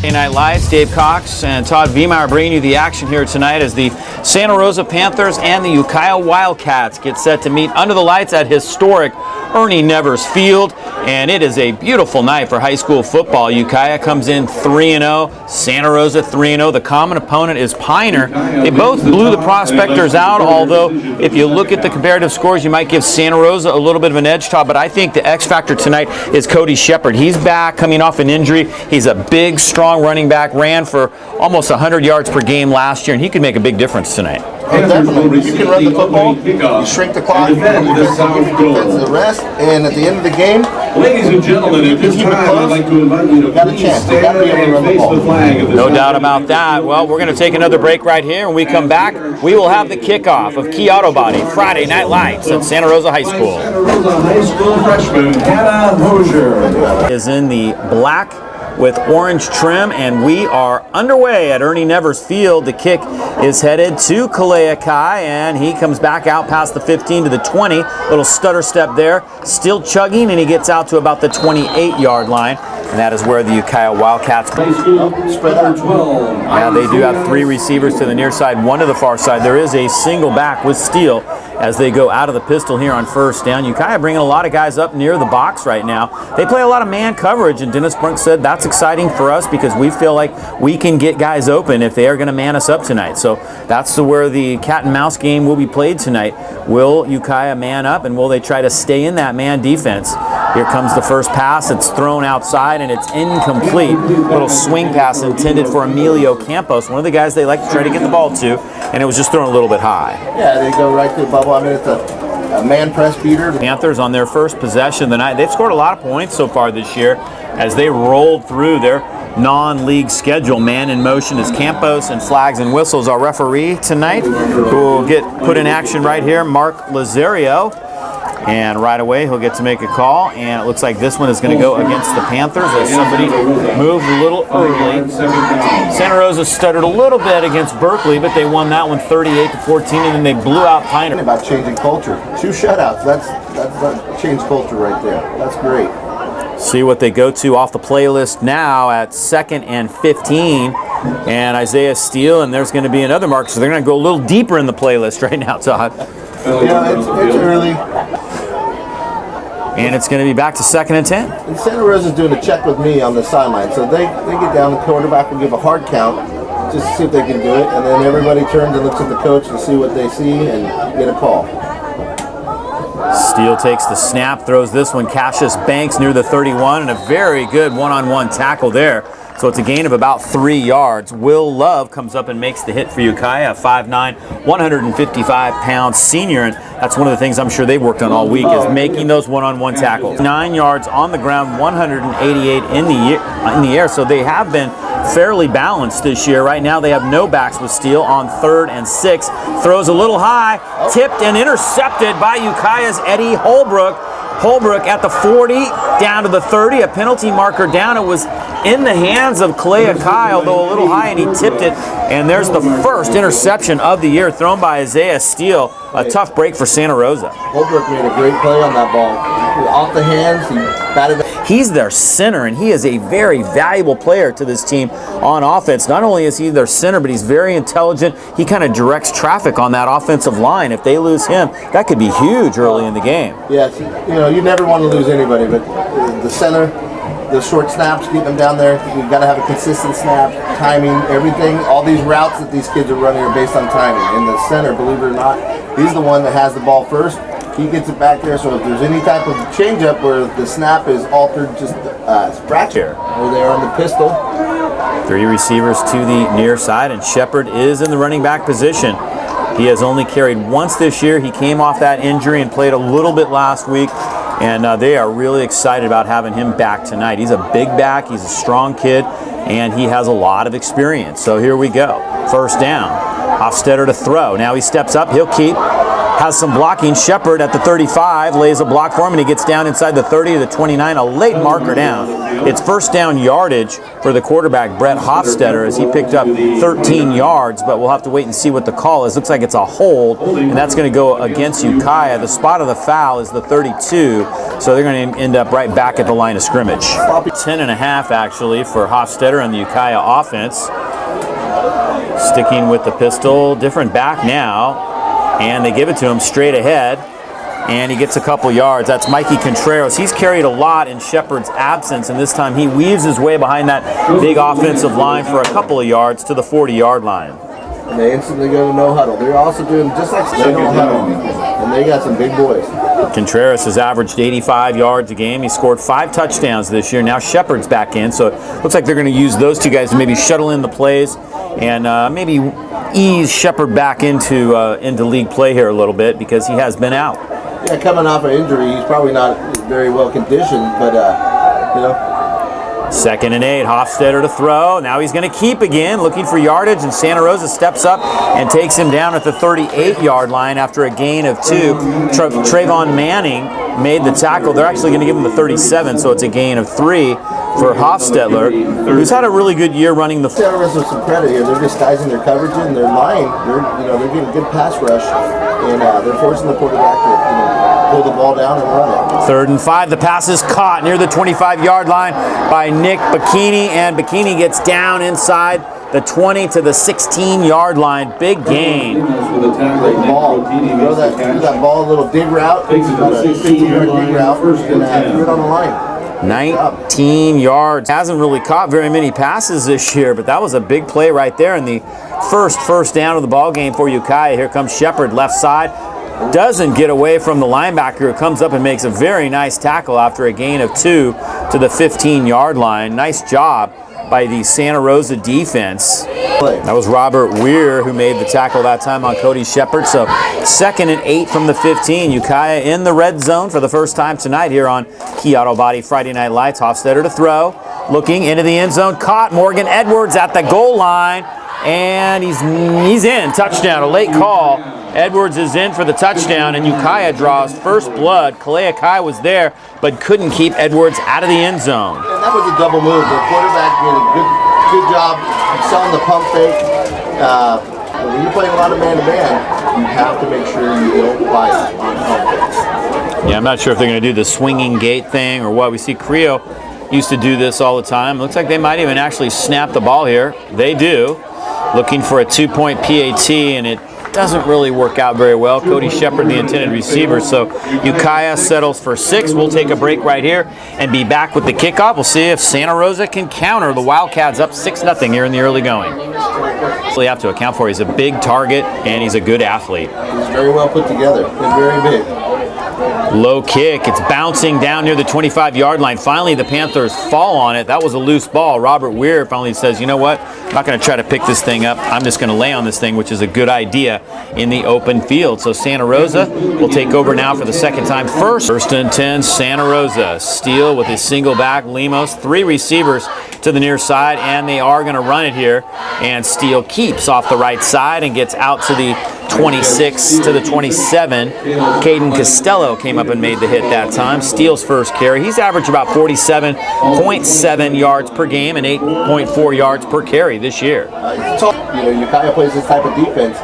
Friday Night Lights. Dave Cox and Todd Vehmeyer bringing you the action here tonight as the Santa Rosa Panthers and the Ukiah Wildcats get set to meet under the lights at historic Ernie Nevers Field. And it is a beautiful night for high school football. Ukiah comes in 3-0, Santa Rosa 3-0. The common opponent is Pioneer. They both blew the Prospectors out, although if you look at the comparative scores, you might give Santa Rosa a little bit of an edge, Todd. But I think the X factor tonight is Cody Shepard. He's back coming off an injury. He's a big, strong running back, ran for almost 100 yards per game last year, and he could make a big difference tonight. Oh, definitely. You can run the football, you shrink the clock, you give the rest, and at the end of the game, ladies and gentlemen, at this time, I'd like to invite you to got a chance. You got to be able to run the ball. No doubt about that. Well, we're going to take another break right here. When we come back, we will have the kickoff of Key Auto Body Friday Night Lights at Santa Rosa High School. Santa Rosa High School freshman Hannah Hosier Is in the black with orange trim, and we are underway at Ernie Nevers Field. The kick is headed to Ukiah, and he comes back out past the 15 to the 20. Little stutter step there, still chugging, and he gets out to about the 28-yard line. And that is where the Ukiah Wildcats High School spread out 12. Now they do have three receivers to the near side, one to the far side. There is a single back with Steele as they go out of the pistol here on first down. Ukiah bringing a lot of guys up near the box right now. They play a lot of man coverage, and Dennis Brunk said that's exciting for us because we feel like we can get guys open if they are going to man us up tonight. So that's where the cat and mouse game will be played tonight. Will Ukiah man up, and will they try to stay in that man defense? Here comes the first pass. It's thrown outside, and it's incomplete. Little swing pass intended for Emilio Campos, one of the guys they like to try to get the ball to, and it was just thrown a little bit high. Yeah, they go right to the bubble. I mean, it's a man press beater. Panthers on their first possession of the night. They've scored a lot of points so far this year as they rolled through their non-league schedule. Man in motion is Campos, and flags and whistles. Our referee tonight, who will get put in action right here, Mark Lazario. And right away, he'll get to make a call, and it looks like this one is going to go against the Panthers as somebody moved a little early. Santa Rosa stuttered a little bit against Berkeley, but they won that one 38-14, and then they blew out Pioneer. About changing culture. 2 shutouts. That's changed culture right there. That's great. See what they go to off the playlist now at 2nd and 15. And Isaiah Steele, and there's going to be another mark, so they're going to go a little deeper in the playlist right now, Todd. Yeah, it's early. And it's going to be back to 2nd and 10. And Santa Rosa's doing a check with me on the sideline. So they get down, the quarterback will give a hard count just to see if they can do it. And then everybody turns and looks at the coach to see what they see and get a call. Steele takes the snap, throws this one. Cassius Banks near the 31, and a very good one-on-one tackle there. So it's a gain of about 3 yards. Will Love comes up and makes the hit for Ukiah, 5'9", 155-pound senior, and that's one of the things I'm sure they've worked on all week is making those one-on-one tackles. 9 yards on the ground, 188 in the air, so they have been fairly balanced this year. Right now they have no backs with Steele on 3rd and 6. Throws a little high, tipped and intercepted by Ukiah's Eddie Holbrook. Holbrook at the 40, down to the 30, a penalty marker down. It was in the hands of Clay Akai, although a little high, and he tipped it. And there's the first interception of the year thrown by Isaiah Steele. A tough break for Santa Rosa. Holbrook made a great play on that ball. Off the hands, he batted it. He's their center, and he is a very valuable player to this team on offense. Not only is he their center, but he's very intelligent. He kind of directs traffic on that offensive line. If they lose him, that could be huge early in the game. Yes, you never want to lose anybody, but the center, the short snaps, keep them down there. You've got to have a consistent snap, timing, everything. All these routes that these kids are running are based on timing. And the center, believe it or not, he's the one that has the ball first. He gets it back there, so if there's any type of change-up where the snap is altered, just fracture. Or they're on the pistol. 3 receivers to the near side, and Shepard is in the running back position. He has only carried once this year. He came off that injury and played a little bit last week, and they are really excited about having him back tonight. He's a big back, he's a strong kid, and he has a lot of experience. So here we go. First down. Hofstetter to throw. Now he steps up, he'll keep. has some blocking. Shepard at the 35 lays a block for him, and he gets down inside the 30 to the 29, a late marker down. It's first down yardage for the quarterback, Brett Hofstetter, as he picked up 13 yards, but we'll have to wait and see what the call is. Looks like it's a hold, and that's going to go against Ukiah. The spot of the foul is the 32, so they're going to end up right back at the line of scrimmage. 10.5 actually for Hofstetter and the Ukiah offense. Sticking with the pistol, different back now, and they give it to him straight ahead, and he gets a couple yards. That's Mikey Contreras. He's carried a lot in Shepard's absence, and this time he weaves his way behind that big offensive line for a couple of yards to the 40-yard line. And they instantly go to no huddle. They're also doing just like no huddle, and they got some big boys. Contreras has averaged 85 yards a game. He scored 5 touchdowns this year. Now Shepard's back in, so it looks like they're going to use those two guys to maybe shuttle in the plays and maybe ease Shepard back into league play here a little bit because he has been out. Yeah, coming off an injury, he's probably not very well conditioned, but you know. 2nd and 8, Hofstetter to throw. Now he's going to keep again, looking for yardage, and Santa Rosa steps up and takes him down at the 38-yard line after a gain of 2. Trayvon Manning made the tackle. They're actually going to give him the 37, so it's a gain of 3 for Hofstetter, who's had a really good year running the. Santa Rosa some credit here. They're disguising their coverage and their line. They're getting good pass rush, and they're forcing the quarterback to pull the ball down and run it. 3rd and 5. The pass is caught near the 25-yard line by Nick Bikini, and Bikini gets down inside the 20 to the 16-yard line. Big gain. Great ball. Throw that ball a little dig route. About a 15-yard dig route, and threw it on the line. 19 yards. Hasn't really caught very many passes this year, but that was a big play right there in the first down of the ball game for Ukiah. Here comes Shepard, left side. Doesn't get away from the linebacker, who comes up and makes a very nice tackle after a gain of 2 to the 15-yard line. Nice job by the Santa Rosa defense. That was Robert Weir who made the tackle that time on Cody Shepard. So 2nd and 8 from the 15. Ukiah in the red zone for the first time tonight here on Key Auto Body Friday Night Lights. Hofstetter to throw, looking into the end zone, caught. Morgan Edwards at the goal line, and he's in. Touchdown, a late call. Edwards is in for the touchdown, and Ukiah draws first blood. Kalea Kai was there, but couldn't keep Edwards out of the end zone. And that was a double move. The quarterback did a good job selling the pump fake. When you're playing a lot of man-to-man, you have to make sure you don't bite on pump fakes. Yeah, I'm not sure if they're going to do the swinging gate thing or what. We see Creo used to do this all the time. Looks like they might even actually snap the ball here. They do. Looking for a 2-point PAT, and it doesn't really work out very well. Cody Shepard, the intended receiver. So Ukiah settles for 6. We'll take a break right here and be back with the kickoff. We'll see if Santa Rosa can counter the Wildcats up 6-0 here in the early going. We have to account for he's a big target and he's a good athlete. He's very well put together and very big. Low kick. It's bouncing down near the 25-yard line. Finally, the Panthers fall on it. That was a loose ball. Robert Weir finally says, you know what? I'm not going to try to pick this thing up. I'm just going to lay on this thing, which is a good idea in the open field. So Santa Rosa will take over now for the second time. First and 10, Santa Rosa. Steele with his single back. Lemos, 3 receivers to the near side, and they are going to run it here. And Steele keeps off the right side and gets out to the 26 to the 27. Caden Costello came up and made the hit that time. Steele's first carry. He's averaged about 47.7 yards per game and 8.4 yards per carry this year. Ukiah plays this type of defense.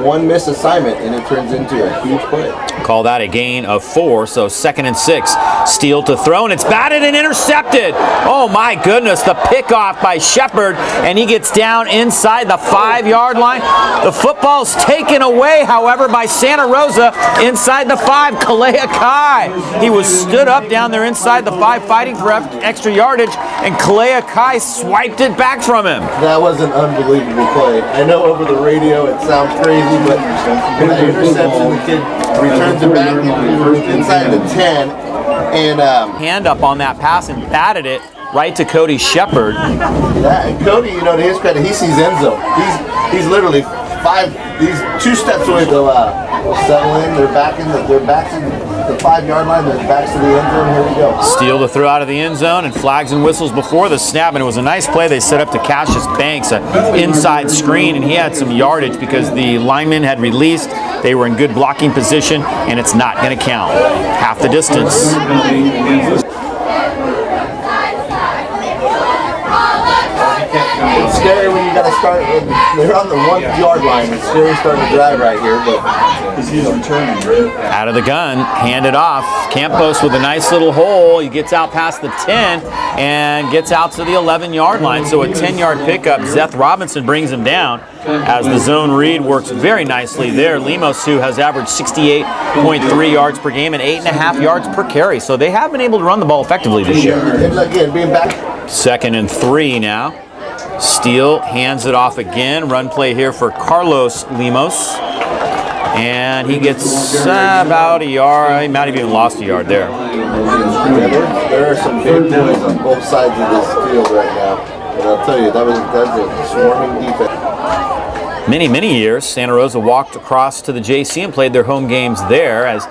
One missed assignment and it turns into a huge play. Call that a gain of 4, so 2nd and 6. Steele to throw, and it's batted and intercepted. Oh my goodness, the pickoff by Shepard, and he gets down inside the 5-yard line. The football's taken away, however, by Santa Rosa inside the 5. Kalea Kai. He was stood up down there inside the 5 fighting for extra yardage, and Kalea Kai swiped it back from him. That was an unbelievable play. I know over the radio it sounds crazy, but that interception, the kid returns it back inside the 10. And hand up on that pass and batted it right to Cody Shepard. Yeah, and Cody, to his credit, he sees end zone. He's literally 2 steps away. So we'll settle in. They're back in the 5-yard line, then back to the end zone. Here we go. Steele to throw out of the end zone, and flags and whistles before the snap, and it was a nice play they set up to Cassius Banks, an inside screen, and he had some yardage because the linemen had released. They were in good blocking position, and it's not going to count. Half the distance. It's scary when you got to start. They're on the 1-yard line. It's scary starting to drive right here, but He's returning, right? Out of the gun, handed off. Campos with a nice little hole. He gets out past the 10 and gets out to the 11-yard line. So a 10-yard pickup. Seth Robinson brings him down as the zone read works very nicely there. Lemos, who has averaged 68.3 yards per game and 8.5 yards per carry. So they have been able to run the ball effectively this year. again, being back. 2nd and 3 now. Steele hands it off again. Run play here for Carlos Lemos. And he gets about a yard. He might have even lost a yard there. There are some big boys on both sides of this field right now. And I'll tell you, that's a swarming defense. Many years, Santa Rosa walked across to the JC and played their home games there as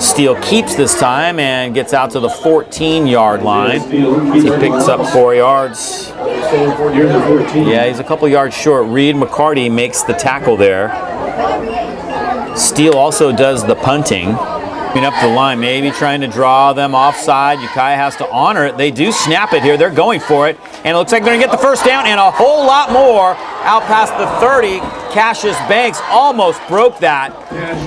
Steele keeps this time and gets out to the 14-yard line. He picks up 4 yards. Yeah, he's a couple yards short. Reed McCarty makes the tackle there. Steele also does the punting. Up the line, maybe trying to draw them offside. Ukiah has to honor it. They do snap it here. They're going for it. And it looks like they're going to get the first down and a whole lot more out past the 30. Cassius Banks almost broke that.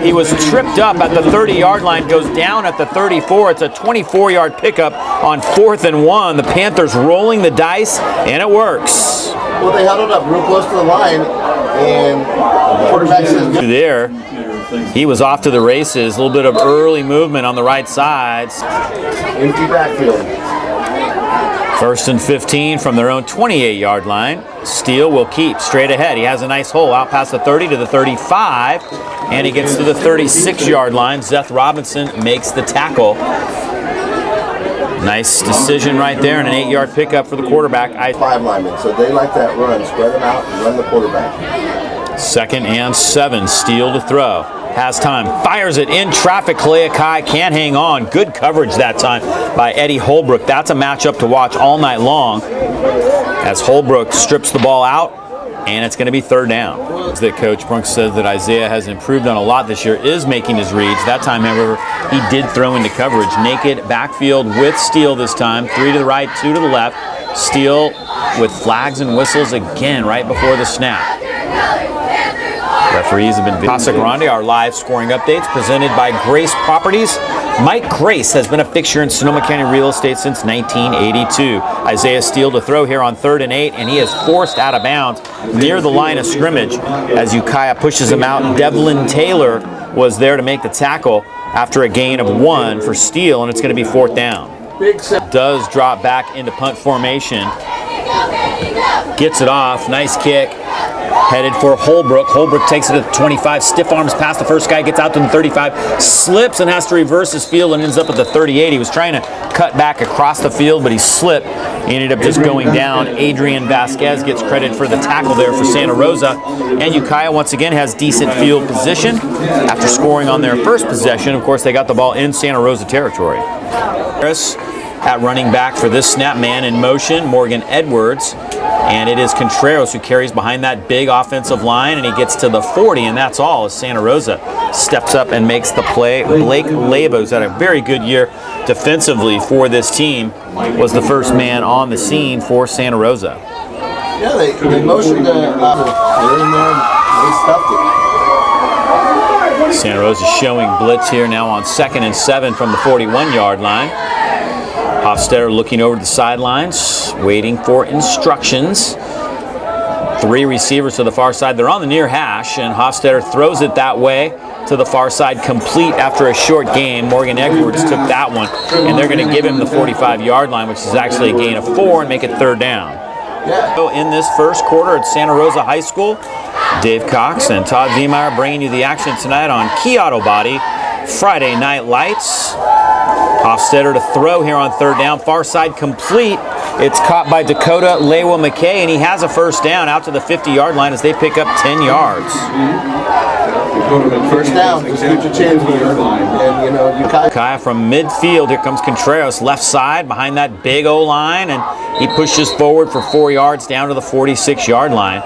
He was tripped up at the 30-yard line, goes down at the 34. It's a 24-yard pickup on 4th and 1. The Panthers rolling the dice, and it works. Well, they huddled up real close to the line, and the quarterback says, there. He was off to the races. A little bit of early movement on the right side. empty backfield. 1st and 15 from their own 28-yard line. Steele will keep straight ahead. He has a nice hole out past the 30 to the 35, and he gets to the 36-yard line. Seth Robinson makes the tackle. Nice decision right there, and an 8-yard pickup for the quarterback. 5 linemen, so they like that run. Spread them out and run the quarterback. 2nd and 7. Steele to throw. Has time. Fires it in traffic. Ukiah can't hang on. Good coverage that time by Eddie Holbrook. That's a matchup to watch all night long as Holbrook strips the ball out, and it's going to be 3rd down. The coach Brunk says that Isaiah has improved on a lot this year, is making his reads. That time, however, he did throw into coverage. Naked backfield with Steele this time. 3 to the right, 2 to the left. Steele with flags and whistles again right before the snap. Referees have been Casa Grande. Our live scoring updates presented by Grace Properties. Mike Grace has been a fixture in Sonoma County real estate since 1982. Isaiah Steele to throw here on 3rd and 8, and he is forced out of bounds near the line of scrimmage as Ukiah pushes him out. Devlin Taylor was there to make the tackle after a gain of 1 for Steele, and it's going to be 4th down. Does drop back into punt formation. Gets it off. Nice kick. Headed for Holbrook. Holbrook takes it to the 25. Stiff arms past the first guy. Gets out to the 35. Slips and has to reverse his field and ends up at the 38. He was trying to cut back across the field, but he slipped. He ended up just going down. Adrian Vasquez gets credit for the tackle there for Santa Rosa. And Ukiah once again has decent field position. After scoring on their first possession, of course, they got the ball in Santa Rosa territory. Harris at running back for this snap, man in motion, Morgan Edwards. And it is Contreras who carries behind that big offensive line, and he gets to the 40, and that's all as Santa Rosa steps up and makes the play. Blake Labos had a very good year defensively for this team, was the first man on the scene for Santa Rosa. Yeah, they motioned they're in there and they stuffed it. Santa Rosa showing blitz here now on 2nd and 7 from the 41-yard line. Hofstetter looking over the sidelines, waiting for instructions. 3 receivers to the far side. They're on the near hash, and Hofstetter throws it that way to the far side, complete after a short gain. Morgan Edwards took that one, and they're going to give him the 45-yard line, which is actually a gain of 4, and make it 3rd down. So in this first quarter at Santa Rosa High School, Dave Cox and Todd Vehmeyer bringing you the action tonight on Key Auto Body. Friday Night Lights. Hofstetter to throw here on 3rd down. Far side complete. It's caught by Dakota Lewa McKay, and he has a first down out to the 50-yard line as they pick up 10 yards. First down, just get your chance here. And, you know, Ukiah from midfield. Here comes Contreras, left side, behind that big O-line, and he pushes forward for 4 yards down to the 46-yard line.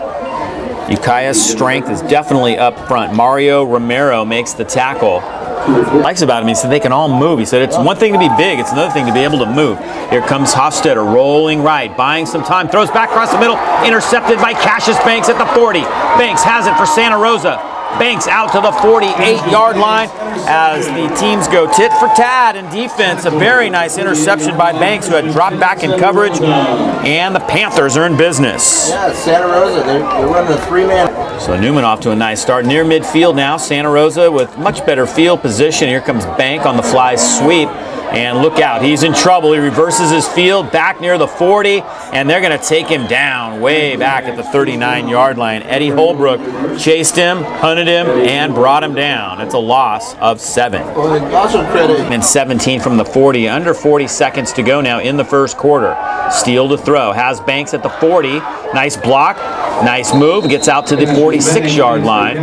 Ukiah's strength is definitely up front. Mario Romero makes the tackle. What he likes about him, he said they can all move. He said it's one thing to be big, it's another thing to be able to move. Here comes Hofstetter rolling right, buying some time, throws back across the middle, intercepted by Cassius Banks at the 40. Banks has it for Santa Rosa. Banks out to the 48-yard line as the teams go tit for tat in defense. A very nice interception by Banks, who had dropped back in coverage, and the Panthers are in business. Yeah, Santa Rosa, they're running a 3-man. So Newman off to a nice start. Near midfield now, Santa Rosa with much better field position. Here comes Bank on the fly sweep. And look out, he's in trouble. He reverses his field back near the 40, and they're going to take him down way back at the 39-yard line. Eddie Holbrook chased him, hunted him, and brought him down. It's a loss of 7. Well, also credit. And 17 from the 40. Under 40 seconds to go now in the first quarter. Steele to throw. Has Banks at the 40. Nice block. Nice move. Gets out to the 46-yard line.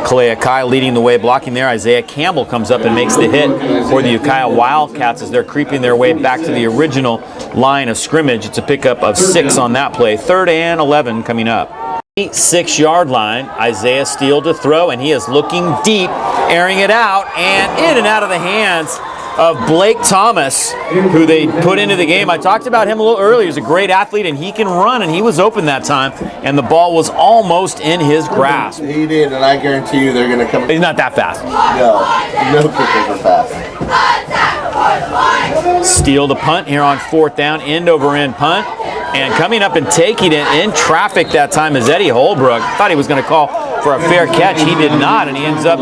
Ukiah leading the way, blocking there. Isaiah Campbell comes up and makes the hit for the Ukiah Wildcats as they're creeping their way back to the original line of scrimmage. It's a pickup of 6 on that play. 3rd and 11 coming up. 6-yard line. Isaiah Steele to throw, and he is looking deep, airing it out, and in and out of the hands of Blake Thomas, who they put into the game. I talked about him a little earlier. He's a great athlete, and he can run, and he was open that time, and the ball was almost in his grasp. He did, and I guarantee you they're going to come. He's not that fast. No kickers are fast. Steele to punt here on 4th down, end over end punt. And coming up and taking it in traffic that time is Eddie Holbrook. Thought he was going to call for a fair catch. He did not, and he ends up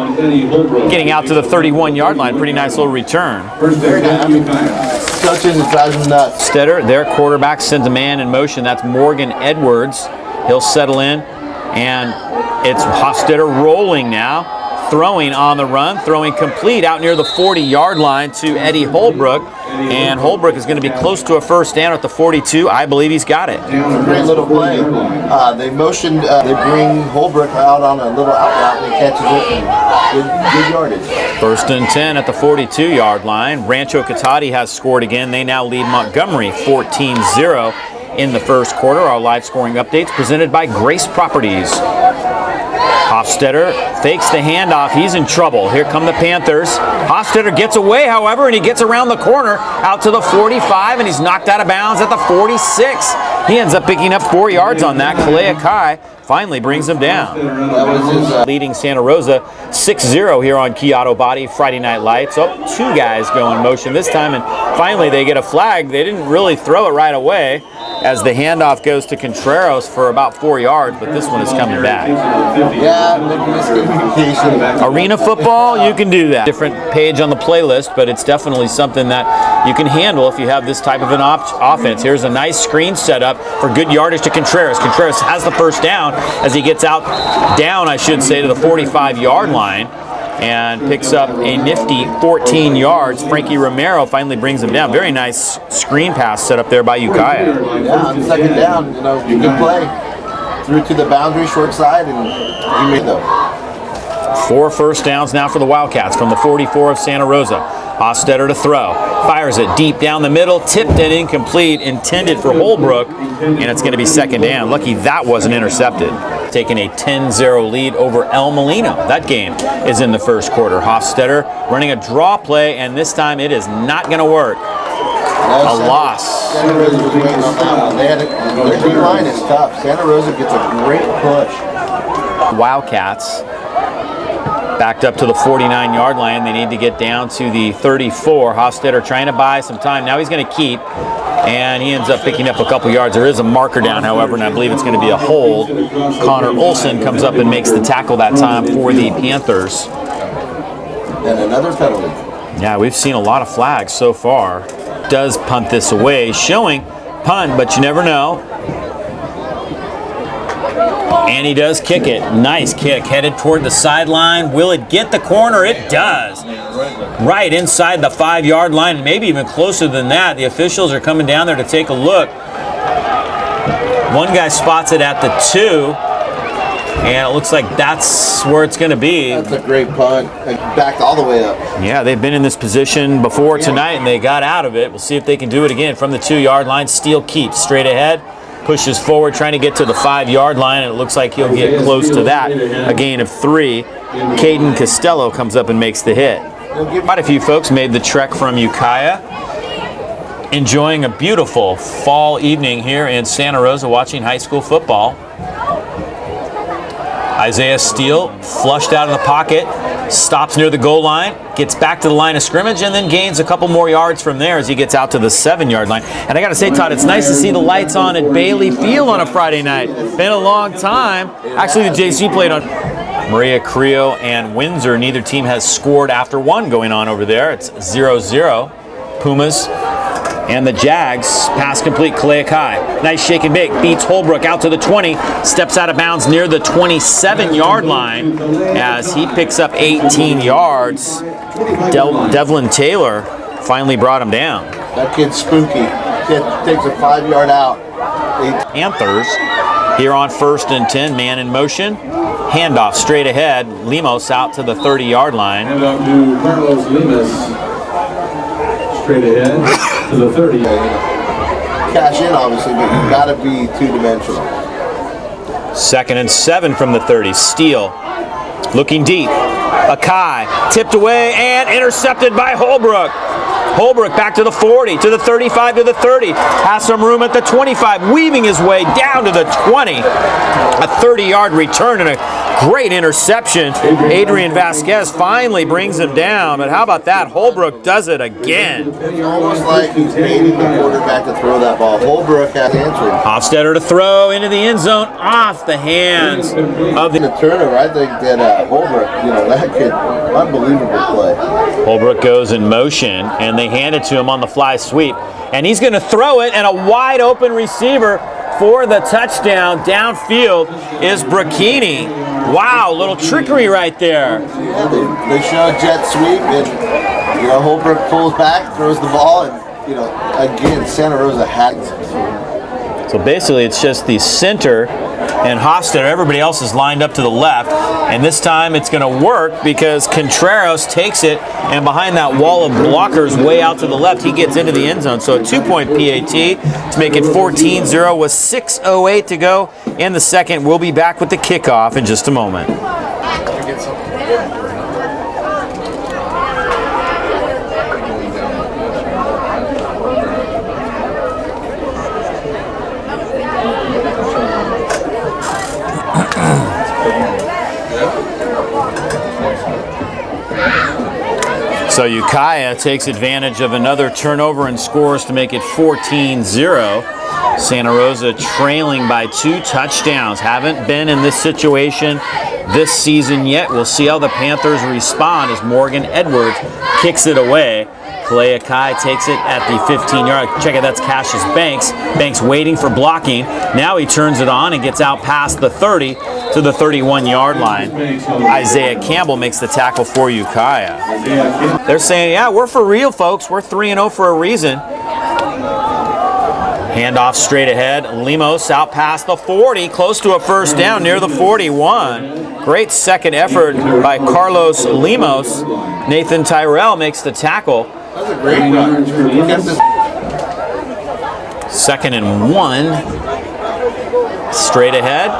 getting out to the 31-yard line. Pretty nice little return. Coaches, it drives them nuts. Stetter, their quarterback, sends a man in motion. That's Morgan Edwards. He'll settle in, and it's Hofstetter rolling now. Throwing on the run, throwing complete out near the 40-yard line to Eddie Holbrook. And Holbrook is going to be close to a first down at the 42. I believe he's got it. Great little play. They motioned, they bring Holbrook out on a little out route, and he catches it, and good yardage. 1st and 10 at the 42-yard line. Rancho Cotati has scored again. They now lead Montgomery 14-0 in the first quarter. Our live scoring updates presented by Grace Properties. Hofstetter fakes the handoff. He's in trouble. Here come the Panthers. Hofstetter gets away, however, and he gets around the corner out to the 45, and he's knocked out of bounds at the 46. He ends up picking up 4 yards on that. Ukiah finally brings him down. That was his, leading Santa Rosa 6-0 here on Key Auto Body Friday Night Lights. Oh, 2 guys go in motion this time, and finally they get a flag. They didn't really throw it right away as the handoff goes to Contreras for about 4 yards, but this one is coming back. Yeah, miscommunication. Arena football, you can do that. Different page on the playlist, but it's definitely something that you can handle if you have this type of an offense. Here's a nice screen setup for good yardage to Contreras. Contreras has the first down as he gets down, I should say, to the 45-yard line and picks up a nifty 14 yards. Frankie Romero finally brings him down. Very nice screen pass set up there by Ukiah. Yeah, on 2nd down, good play. Threw to the boundary, short side, and he made them. 4 first downs now for the Wildcats from the 44 of Santa Rosa. Hofstetter to throw. Fires it deep down the middle, tipped and incomplete, intended for Holbrook, and it's going to be 2nd down. Lucky that wasn't intercepted. Taking a 10-0 lead over El Molino. That game is in the first quarter. Hofstetter running a draw play, and this time it is not going to work. A loss. Santa Rosa was waiting on that one. Their D-line is tough. Santa Rosa gets a great push. Wildcats backed up to the 49-yard line. They need to get down to the 34. Hofstetter trying to buy some time. Now he's going to keep, and he ends up picking up a couple yards. There is a marker down, however, and I believe it's going to be a hold. Connor Olson comes up and makes the tackle that time for the Panthers. And another penalty. Yeah, we've seen a lot of flags so far. Does punt this away, showing punt, but you never know. And he does kick it. Nice kick. Headed toward the sideline. Will it get the corner? It does. Right inside the 5-yard line, maybe even closer than that. The officials are coming down there to take a look. One guy spots it at the 2. And it looks like that's where it's going to be. That's a great punt. It backed all the way up. Yeah, they've been in this position before tonight, and they got out of it. We'll see if they can do it again from the 2-yard line. Steele keeps straight ahead, pushes forward, trying to get to the 5-yard line, and it looks like he'll get close to that. A gain of 3. Caden Costello comes up and makes the hit. Quite a few folks made the trek from Ukiah, enjoying a beautiful fall evening here in Santa Rosa watching high school football. Isaiah Steele flushed out of the pocket, stops near the goal line, gets back to the line of scrimmage, and then gains a couple more yards from there as he gets out to the 7-yard line. And I got to say, Todd, it's nice to see the lights on at Bailey Field on a Friday night. Been a long time. Actually, the JC played on Maria Creo and Windsor. Neither team has scored after one going on over there. It's 0-0. Pumas and the Jags. Pass complete, Kalea Kai. Nice shake and bake. Beats Holbrook out to the 20. Steps out of bounds near the 27-yard line as he picks up 18 yards. Devlin Taylor finally brought him down. That kid's spooky. Kid takes a 5-yard out. Panthers here on 1st and 10. Man in motion. Handoff straight ahead. Lemos out to the 30-yard line. Hand off to Carlos Lemus. Straight ahead to the 30. Cash in, obviously, but you've got to be two-dimensional. 2nd and 7 from the 30. Steele looking deep. Akai tipped away and intercepted by Holbrook. Holbrook back to the 40, to the 35, to the 30. Has some room at the 25, weaving his way down to the 20. A 30-yard return and a great interception. Adrian Vasquez finally brings him down, but how about that? Holbrook does it again. It's almost like he's baiting the quarterback to throw that ball. Holbrook has answered. Hofstetter to throw into the end zone, off the hands of The turnover, I think that Holbrook, that kid, unbelievable play. Holbrook goes in motion, and they hand it to him on the fly sweep. And he's going to throw it, and a wide open receiver for the touchdown downfield is Brachini. Wow, little trickery right there. Yeah, they show a jet sweep, and Holbrook pulls back, throws the ball, and again, Santa Rosa had it. So basically, it's just the center and Hofstetter. Everybody else is lined up to the left, and this time it's going to work because Contreras takes it, and behind that wall of blockers way out to the left, he gets into the end zone. So a 2-point PAT to make it 14-0 with 6:08 to go in the second. We'll be back with the kickoff in just a moment. So Ukiah takes advantage of another turnover and scores to make it 14-0. Santa Rosa trailing by 2 touchdowns. Haven't been in this situation this season yet. We'll see how the Panthers respond as Morgan Edwards kicks it away. Kalea Kai takes it at the 15-yard. Check it, that's Cassius Banks. Banks waiting for blocking. Now he turns it on and gets out past the 30 to the 31-yard line. Isaiah Campbell makes the tackle for Ukiah. They're saying, yeah, we're for real, folks. We're 3-0 for a reason. Handoff straight ahead. Lemos out past the 40, close to a first down near the 41. Great second effort by Carlos Lemos. Nathan Tyrell makes the tackle. That's a great run. 2nd and 1. Straight ahead.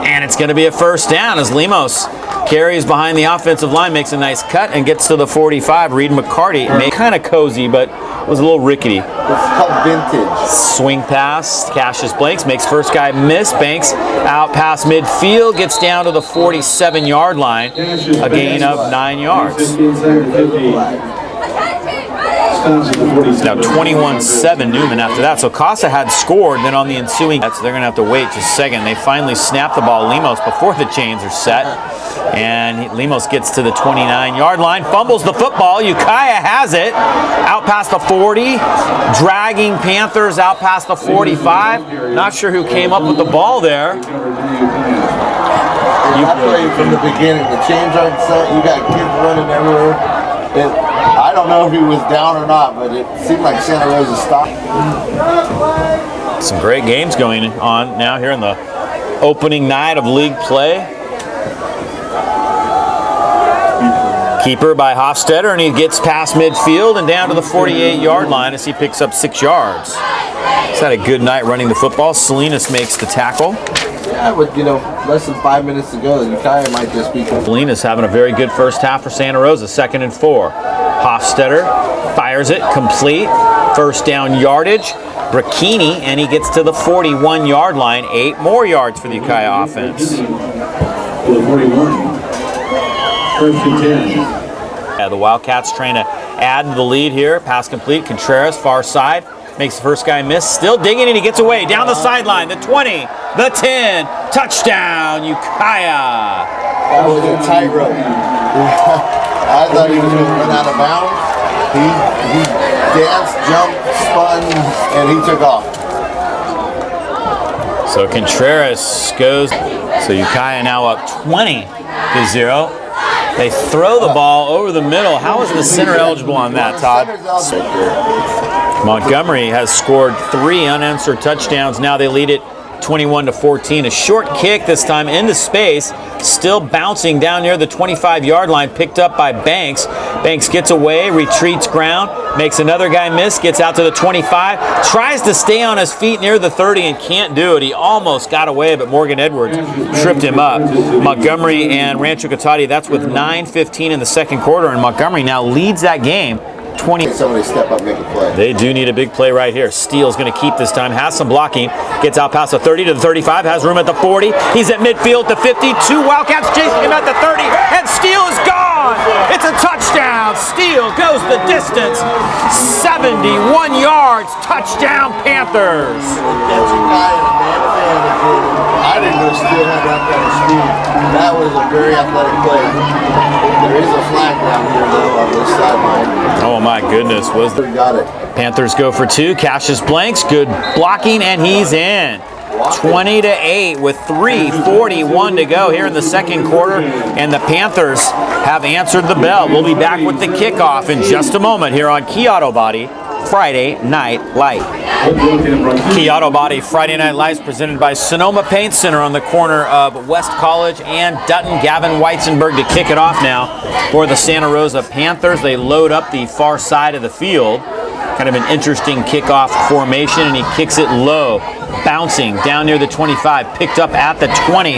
And it's going to be a first down as Lemos carries behind the offensive line, makes a nice cut, and gets to the 45. Reed McCarty, kind of cozy, but was a little rickety. It's called vintage. Swing pass, Cassius Blanks makes first guy miss. Banks out past midfield, gets down to the 47-yard line, a gain of 9 yards. Now 21-7 Newman after that. So Casa had scored, then on the ensuing, so they're going to have to wait just a second. They finally snap the ball, Lemos, before the chains are set. And Lemos gets to the 29-yard line, fumbles the football. Ukiah has it, out past the 40, dragging Panthers out past the 45. Not sure who came up with the ball there. I played from the beginning. The chains aren't set. You got kids running everywhere. I don't know if he was down or not, but it seemed like Santa Rosa stopped. Some great games going on now here in the opening night of league play. Keeper by Hofstetter, and he gets past midfield and down to the 48-yard line as he picks up 6 yards. He's had a good night running the football. Salinas makes the tackle. Yeah, with less than 5 minutes to go, Ukiah might just be. Salinas having a very good first half for Santa Rosa. 2nd and 4. Hofstetter fires it complete. First down yardage. Brachini, and he gets to the 41-yard line. 8 more yards for the Ukiah offense. For the 41. First and 10. Yeah, the Wildcats trying to add to the lead here. Pass complete. Contreras, far side. Makes the first guy miss. Still digging, and he gets away. Down the sideline. The 20. The 10. Touchdown, Ukiah. That was a tightrope. I thought he was going to run out of bounds. He danced, jumped, spun, and he took off. So Contreras goes. So Ukiah now up 20-0. They throw the ball over the middle. How is the center eligible on that, Todd? Montgomery has scored 3 unanswered touchdowns. Now they lead it 21-14. A short kick this time into space, still bouncing down near the 25-yard line, picked up by Banks. Banks gets away, retreats ground, makes another guy miss, gets out to the 25, tries to stay on his feet near the 30 and can't do it. He almost got away, but Morgan Edwards tripped him up. Montgomery and Rancho Cotati, that's with 9:15 in the second quarter, and Montgomery now leads that game 20. Somebody step up, make a play. They do need a big play right here. Steele's going to keep this time. Has some blocking. Gets out past the 30 to the 35. Has room at the 40. He's at midfield to 52. Wildcats chasing him at the 30. And Steele is gone. It's a touchdown. Steele goes the distance. 71 yards. Touchdown, Panthers. I didn't know Steele had that kind of speed. That was a very athletic play. There is a flag down here, though, on this sideline. Oh, my goodness. Got it. Panthers go for 2. Cassius Blanks, good blocking, and he's in. 20-8 with 3:41 to go here in the second quarter, and the Panthers have answered the bell. We'll be back with the kickoff in just a moment here on Key Auto Body Friday Night Light. Key Auto Body Friday Night Lights presented by Sonoma Paint Center on the corner of West College and Dutton. Gavin Weitzenberg to kick it off now for the Santa Rosa Panthers. They load up the far side of the field. Kind of an interesting kickoff formation, and he kicks it low, bouncing down near the 25, picked up at the 20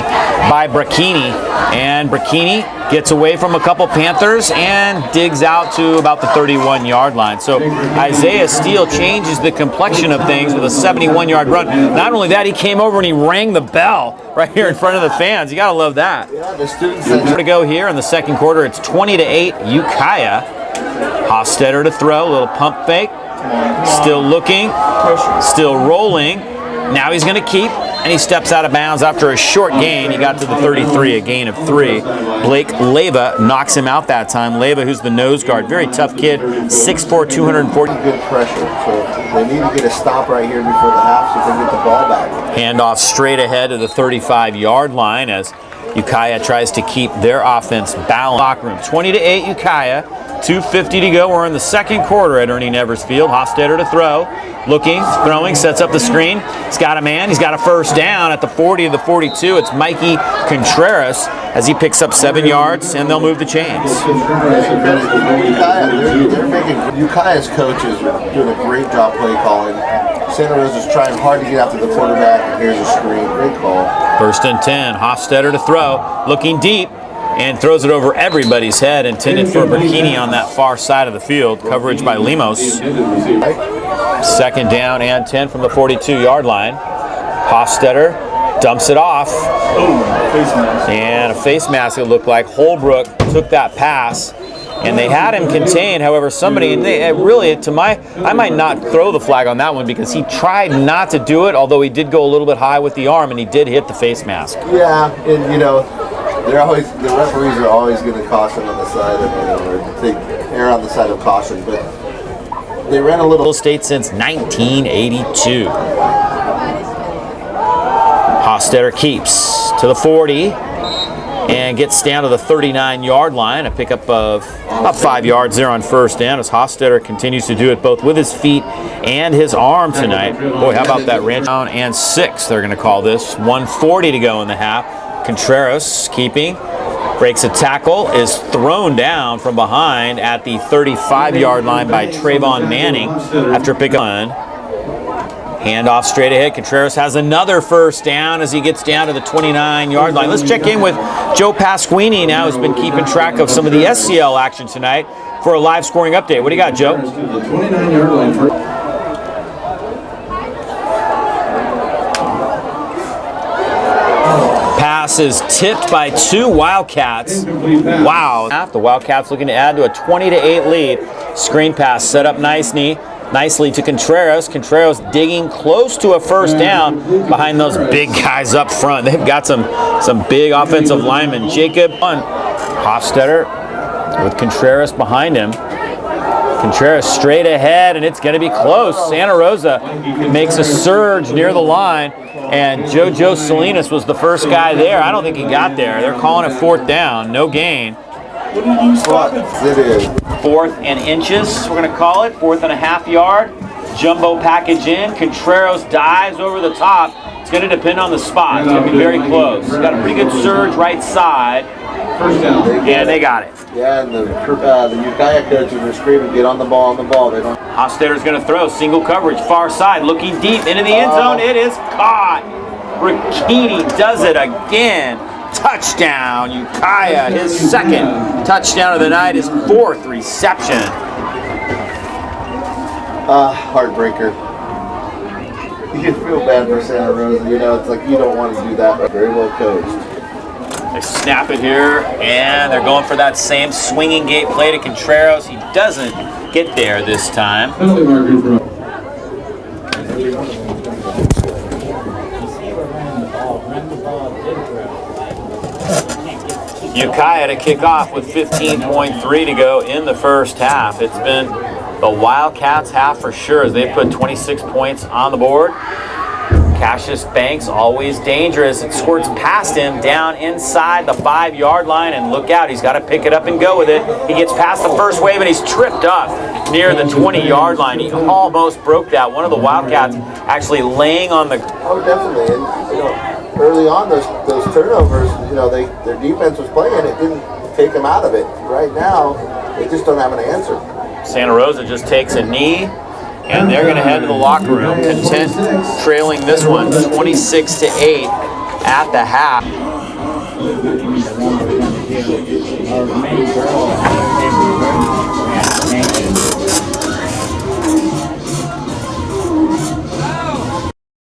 by Brachini, and Brachini gets away from a couple Panthers and digs out to about the 31-yard line. So Isaiah Steele changes the complexion of things with a 71-yard run. Not only that, he came over and he rang the bell right here in front of the fans. You gotta love that. Yeah, the students. More to go here in the second quarter. It's 20-8 Ukiah. Hofstetter to throw, a little pump fake. Still looking, still rolling. Now he's going to keep, and he steps out of bounds after a short gain. He got to the 33, a gain of 3. Blake Leyva knocks him out that time. Leyva, who's the nose guard, very tough kid, 6'4", 240. Good pressure, so they need to get a stop right here before the half so they can get the ball back. Handoff straight ahead to the 35-yard line as Ukiah tries to keep their offense balanced. Locker room, 20-8 Ukiah. 2:50 to go. We're in the second quarter at Ernie Nevers Field. Hofstetter to throw. Looking, throwing, sets up the screen. He's got a man. He's got a first down at the 40 of the 42. It's Mikey Contreras as he picks up 7 yards, and they'll move the chains. Ukiah's coaches are doing a great job play calling. Santa Rosa's trying hard to get after the quarterback, and here's a screen. Great call. First and 10. Hofstetter to throw. Looking deep. And throws it over everybody's head, intended for Brachini on that far side of the field. Coverage by Lemos. Second down and 10 from the 42-yard line. Hofstetter dumps it off. And a face mask, it looked like. Holbrook took that pass and they had him contained. However, somebody, and they really, I might not throw the flag on that one because he tried not to do it, although he did go a little bit high with the arm, and he did hit the face mask. Yeah, and you know, the referees are always going to caution on the side of, or they err on the side of caution, but they ran a little State since 1982. Hostetter keeps to the 40 and gets down to the 39-yard line. A pickup of about 5 yards there on first down as Hostetter continues to do it both with his feet and his arm tonight. Boy, how about that ranch? Down and 6, they're going to call this. 1:40 to go in the half. Contreras keeping. Breaks a tackle, is thrown down from behind at the 35-yard line by Trayvon Manning after pick up. Handoff straight ahead. Contreras has another first down as he gets down to the 29-yard line. Let's check in with Joe Pasquini now, who's been keeping track of some of the SCL action tonight for a live scoring update. What do you got, Joe? The 29-yard line for pass is tipped by 2 Wildcats. Wow. The Wildcats looking to add to a 20-8 lead. Screen pass set up nicely to Contreras. Contreras digging close to a first down behind those big guys up front. They've got some big offensive linemen. Jacob Hofstetter with Contreras behind him. Contreras straight ahead, and it's going to be close. Santa Rosa makes a surge near the line, and JoJo Salinas was the first guy there. I don't think he got there. They're calling it 4th down, no gain. It is 4th and inches, we're going to call it. 4th and a half yard. Jumbo package in. Contreras dives over the top. It's going to depend on the spot. It's going to be very close. He's got a pretty good surge right side. first down. Yeah, they got it. Yeah, and the Ukiah coaches are screaming, get on the ball, They don't. Hofstetter's going to throw. Single coverage, far side, looking deep into the end zone. It is caught. Ricchini does it again. Touchdown, Ukiah. His second touchdown of the night, his 4th reception. Heartbreaker. You feel bad for Santa Rosa. You know, it's like you don't want to do that, but very well coached. They snap it here, and they're going for that same swinging gate play to Contreras. He doesn't get there this time. Penalty marker for Ukiah to kick off with 15.3 to go in the first half. It's been the Wildcats half for sure as they put 26 points on the board. Cassius Banks, always dangerous. It squirts past him down inside the 5-yard line, and look out, he's got to pick it up and go with it. He gets past the first wave, and he's tripped up near the 20-yard line. He almost broke that. One of the Wildcats actually laying on the... Oh, definitely. And, you know, early on, those turnovers, you know, their defense was playing. It didn't take them out of it. Right now, they just don't have an answer. Santa Rosa just takes a knee, and they're going to head to the locker room, content trailing this one 26-8 at the half.